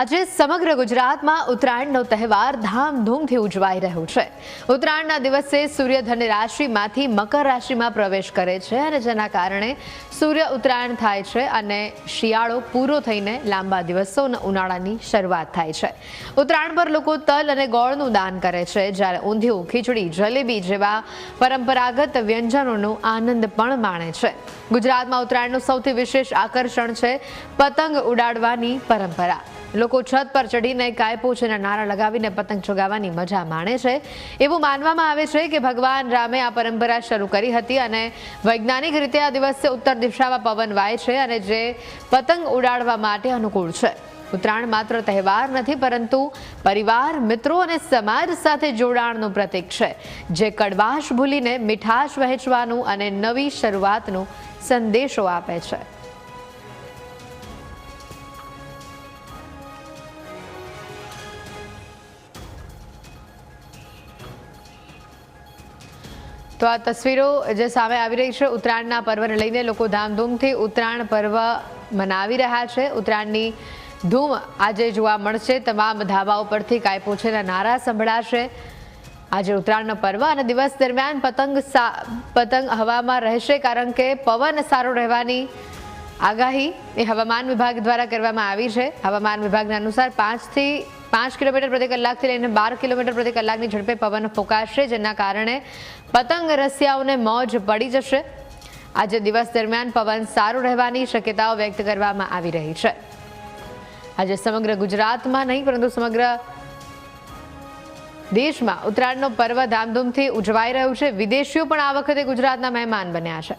આજે સમગ્ર ગુજરાતમાં ઉત્તરાયણનો તહેવાર ધામધૂમથી ઉજવાઈ રહ્યો છે। ઉત્તરાયણના દિવસે સૂર્ય ધન રાશિમાંથી મકર રાશિમાં પ્રવેશ કરે છે અને જેના કારણે સૂર્ય ઉત્તરાયણ થાય છે અને શિયાળો પૂરો થઈને લાંબા દિવસોના ઉનાળાની શરૂઆત થાય છે। ઉત્તરાયણ પર લોકો તલ અને ગોળનું દાન કરે છે, જ્યારે ઊંધિયું, ખીચડી, જલેબી જેવા પરંપરાગત વ્યંજનોનો આનંદ પણ માણે છે। ગુજરાતમાં ઉત્તરાયણનું સૌથી વિશેષ આકર્ષણ છે પતંગ ઉડાડવાની પરંપરા। લોકો છત પર ચડીને કાયપોછીના નારા લગાવીને પતંગ ચગાવવાની મજા માણે છે। એવું માનવામાં આવે છે કે ભગવાન રામે આ પરંપરા શરૂ કરી હતી અને વૈજ્ઞાનિક રીતે આ દિવસે ઉત્તર દિશામાં પવન વાય છે અને જે પતંગ ઉડાડવા માટે અનુકૂળ છે। ઉત્તરાયણ માત્ર તહેવાર નથી, પરંતુ પરિવાર, મિત્રો અને સમાજ સાથે જોડાણનું પ્રતીક છે, જે કડવાશ ભૂલીને મીઠાશ વહેંચવાનું અને નવી શરૂઆતનો સંદેશો આપે છે। તો આ તસવીરો જે સામે આવી રહી છે, ઉત્તરાયણના પર્વને લઈને લોકો ધામધૂમથી ઉત્તરાયણ પર્વ મનાવી રહ્યા છે। ઉત્તરાયણની ધૂમ આજે જોવા મળશે। તમામ ધાબાઓ પરથી કાયપોછીના નારા સંભળાશે। આજે ઉત્તરાયણનો પર્વ અને દિવસ દરમિયાન પતંગ હવામાં રહેશે, કારણ કે પવન સારો રહેવાની આગાહી એ હવામાન વિભાગ દ્વારા કરવામાં આવી છે। હવામાન વિભાગના અનુસાર 5 કિલોમીટર પ્રતિ કલાકથી લઈને 12 કિલોમીટર પ્રતિ કલાકની ઝડપે પવન ફૂંકાશે, જેના કારણે પતંગ રસિયાઓને મોજ પડી જશે। આજે દિવસ દરમિયાન પવન સારું રહેવાની શક્યતાઓ વ્યક્ત કરવામાં આવી રહી છે। આજે સમગ્ર ગુજરાતમાં નહીં, પરંતુ સમગ્ર દેશમાં ઉત્તરાયણનો પર્વ ધામધૂમથી ઉજવાઈ રહ્યું છે। વિદેશીઓ પણ આ વખતે ગુજરાતના મહેમાન બન્યા છે।